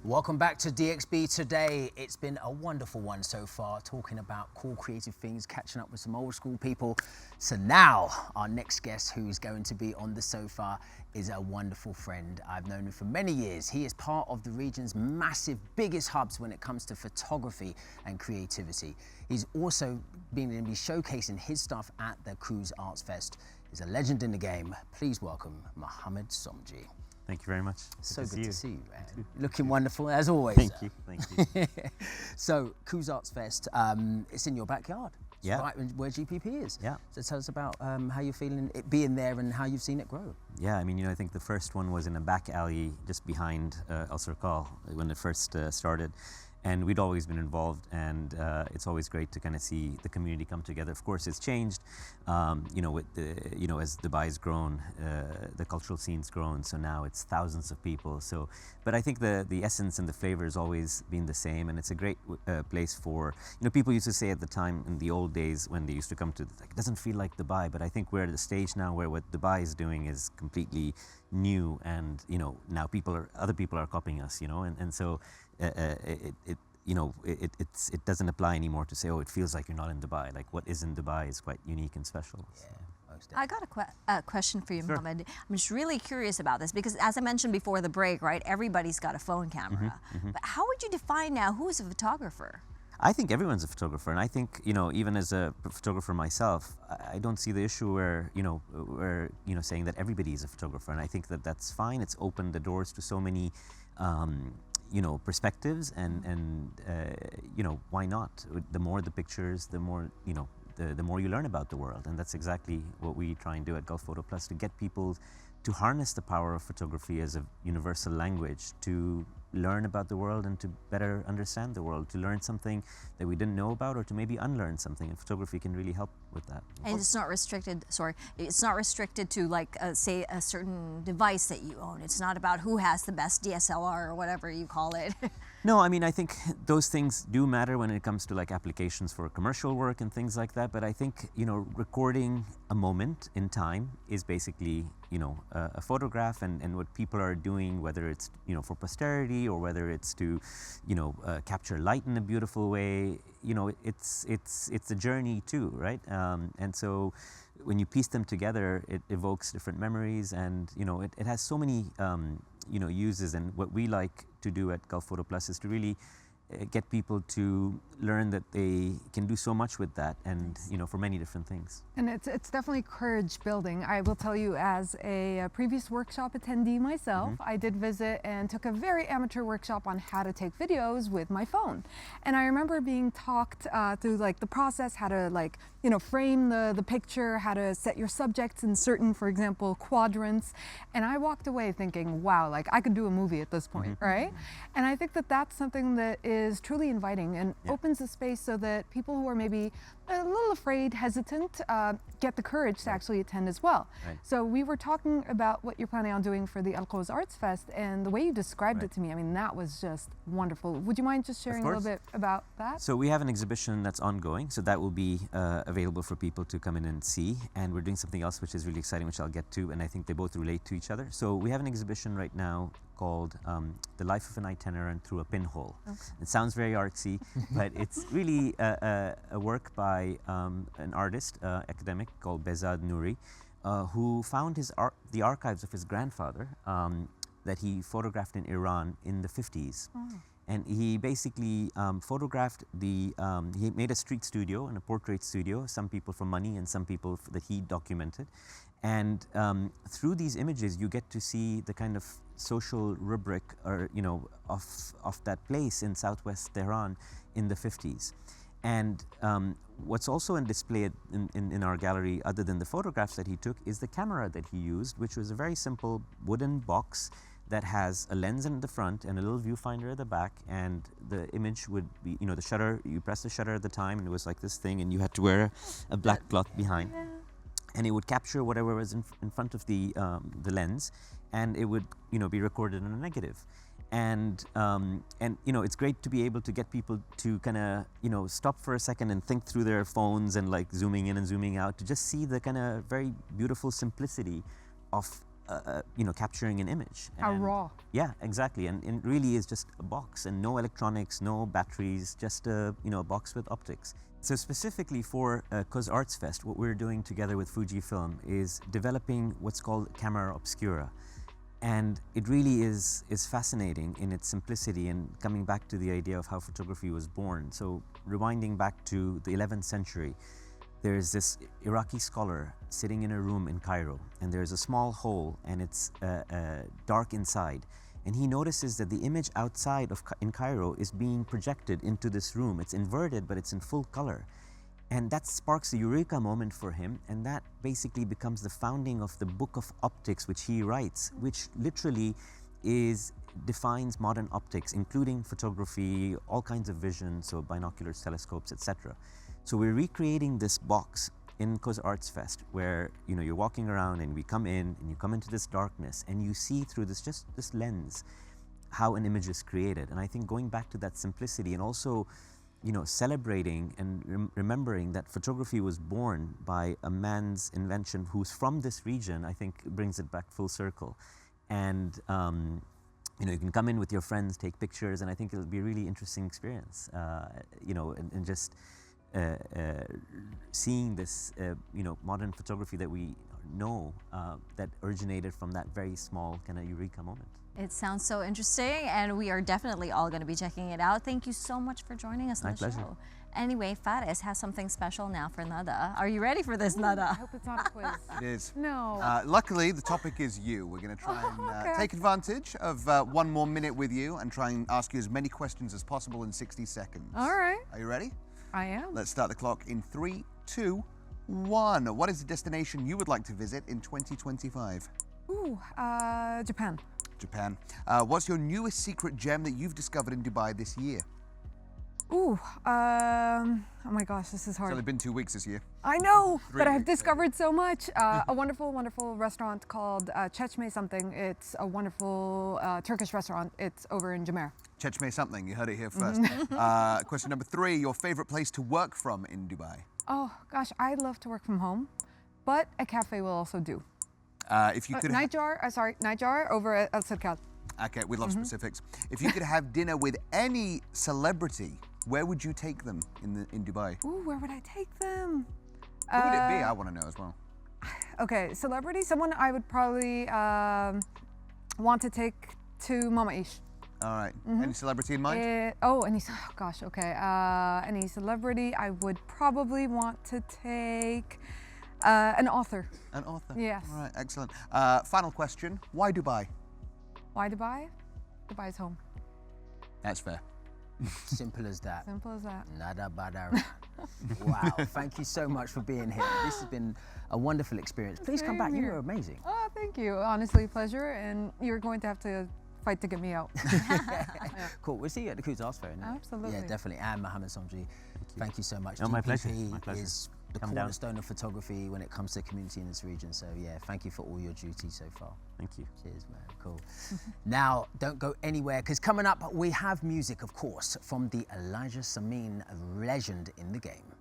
Welcome back to DXB today. It's been a wonderful one so far, talking about cool creative things, catching up with some old school people. So now our next guest who's going to be on the sofa is a wonderful friend. I've known him for many years. He is part of the region's massive, biggest hubs when it comes to photography and creativity. He's also been going to be showcasing his stuff at the Quoz Arts Fest. He's a legend in the game. Please welcome Mohamed Somji. Thank you very much. So good to see you, man. Looking wonderful, as always. Thank you, thank you. So, Quoz Arts Fest, it's in your backyard. It's Yeah. right where GPP is. Yeah. So tell us about how you're feeling it being there and how you've seen it grow. Yeah, I mean, I think the first one was in a back alley just behind Al Circal when it first started. And we'd always been involved, and it's always great to kind of see the community come together. Of course, it's changed, with the, as Dubai's grown, the cultural scene's grown, so now it's thousands of people. So, but I think the essence and the flavor has always been the same, and it's a great place for, people used to say at the time in the old days when they used to come to, like, it doesn't feel like Dubai, but I think we're at the stage now where what Dubai is doing is completely new, and now other people are copying us, and so. It doesn't apply anymore to say, oh, it feels like you're not in Dubai. Like, what is in Dubai is quite unique and special. Yeah, most I got a question for you, Sure. Mohamed. I'm just really curious about this because, as I mentioned before the break, right, everybody's got a phone camera. But how would you define now who's a photographer? I think everyone's a photographer, and I think even as a photographer myself, I don't see the issue where saying that everybody is a photographer, and I think that that's fine. It's opened the doors to so many perspectives, and why not? The more the pictures, the more the more you learn about the world, and that's exactly what we try and do at Gulf Photo Plus, to get people to harness the power of photography as a universal language, to learn about the world and to better understand the world, to learn something that we didn't know about, or to maybe unlearn something, and photography can really help with that. And it's not restricted, it's not restricted to, like, say, a certain device that you own. It's not about who has the best DSLR or whatever you call it. No, I mean, I think those things do matter when it comes to, like, applications for commercial work and things like that, but I think, recording a moment in time is basically, a photograph, and what people are doing, whether it's, for posterity or whether it's to, capture light in a beautiful way, it's a journey too, right? And so when you piece them together, it evokes different memories, and, it has so many, uses. And what we like to do at Gulf Photo Plus is to really get people to learn that they can do so much with that, and for many different things. And it's definitely courage building. I will tell you, as a previous workshop attendee myself, I did visit and took a very amateur workshop on how to take videos with my phone. And I remember being talked through, like, the process, how to, like, frame the picture, how to set your subjects in certain, for example, quadrants. And I walked away thinking, wow, like, I could do a movie at this point, right? And I think that that's something that is truly inviting and opens the space so that people who are maybe a little afraid, hesitant, get the courage to actually attend as well. Right. So we were talking about what you're planning on doing for the Quoz Arts Fest, and the way you described it to me, I mean, that was just wonderful. Would you mind just sharing a little bit about that? So we have an exhibition that's ongoing, so that will be available for people to come in and see, and we're doing something else which is really exciting, which I'll get to, and I think they both relate to each other. So we have an exhibition right now called The Life of an Itinerant Through a Pinhole. Okay. It sounds very artsy, but it's really a work by an artist, academic, called Behzad Noori, who found the archives of his grandfather that he photographed in Iran in the 50s. Oh. And he basically photographed he made a street studio and a portrait studio, some people for money and some people that he documented. And through these images, you get to see the kind of social rubric, or of that place in southwest Tehran in the 50s. And what's also in display in our gallery, other than the photographs that he took, is the camera that he used, which was a very simple wooden box that has a lens in the front and a little viewfinder at the back, and the image would be, the shutter, you press the shutter at the time, and it was like this thing, and you had to wear a black cloth behind. And it would capture whatever was in front of the lens, and it would be recorded in a negative. And it's great to be able to get people to kind of stop for a second and think through their phones and, like, zooming in and zooming out, to just see the kind of very beautiful simplicity of capturing an image. How raw. Yeah, exactly. And it really is just a box and no electronics, no batteries, just a box with optics. So specifically for Quoz Arts Fest, what we're doing together with Fujifilm is developing what's called Camera Obscura. And it really is fascinating in its simplicity and coming back to the idea of how photography was born. So rewinding back to the 11th century, there's this Iraqi scholar sitting in a room in Cairo, and there's a small hole and it's dark inside. And he notices that the image outside in Cairo is being projected into this room. It's inverted, but it's in full color. And that sparks a eureka moment for him, and that basically becomes the founding of the book of optics which he writes, which literally defines modern optics, including photography, all kinds of vision, so binoculars, telescopes, etc. So we're recreating this box in Quoz Arts Fest, where you're walking around and we come in and you come into this darkness and you see through this lens how an image is created. And I think going back to that simplicity and also celebrating and remembering that photography was born by a man's invention who's from this region, I think brings it back full circle. And you can come in with your friends, take pictures, and I think it'll be a really interesting experience. And just seeing this, modern photography that we know that originated from that very small kind of eureka moment. It sounds so interesting, and we are definitely all going to be checking it out. Thank you so much for joining us on the pleasure. show. Anyway, Faris has something special now for Nada. Are you ready for this, Nada? I hope it's not a quiz. It is. No. Luckily, the topic is you. We're going to try and take advantage of one more minute with you and try and ask you as many questions as possible in 60 seconds. All right. Are you ready? I am. Let's start the clock in 3, 2, 1. What is the destination you would like to visit in 2025? Ooh, Japan. Japan. What's your newest secret gem that you've discovered in Dubai this year? Ooh, oh my gosh, this is It's hard. only been 2 weeks this year. I know, 3 but I've weeks, discovered so much. A wonderful, wonderful restaurant called Çeşme something. It's a wonderful Turkish restaurant. It's over in Jumeirah. Çeşme something, you heard it here first. Question number 3, your favorite place to work from in Dubai? Oh gosh, I love to work from home, but a cafe will also do. If you could Nightjar over at El Circal. Okay, we love specifics. If you could have dinner with any celebrity, where would you take them in Dubai? Ooh, where would I take them? Who would it be? I want to know as well. Okay, celebrity, someone I would probably want to take to Mama Ish. All right. Any celebrity in mind? Any celebrity, I would probably want to take an author. An author? Yes. All right, excellent. Final question, why Dubai? Why Dubai? Dubai's home. That's fair. Simple as that. Simple as that. Nada bada. Wow, thank you so much for being here. This has been a wonderful experience. Please come back, you were amazing. Oh, thank you. Honestly, pleasure. And you're going to have to fight to get me out. Cool, we'll see you at the Quoz Arts Fair. Absolutely. Yeah, definitely. And Mohamed Somji, thank you so much. Oh, my pleasure. DPP My pleasure. is the Come down. cornerstone of photography when it comes to community in this region. So yeah, thank you for all your duty so far. Thank you. Cheers, man. Cool. Now, don't go anywhere, because coming up, we have music, of course, from the Elijah Samin legend in the game.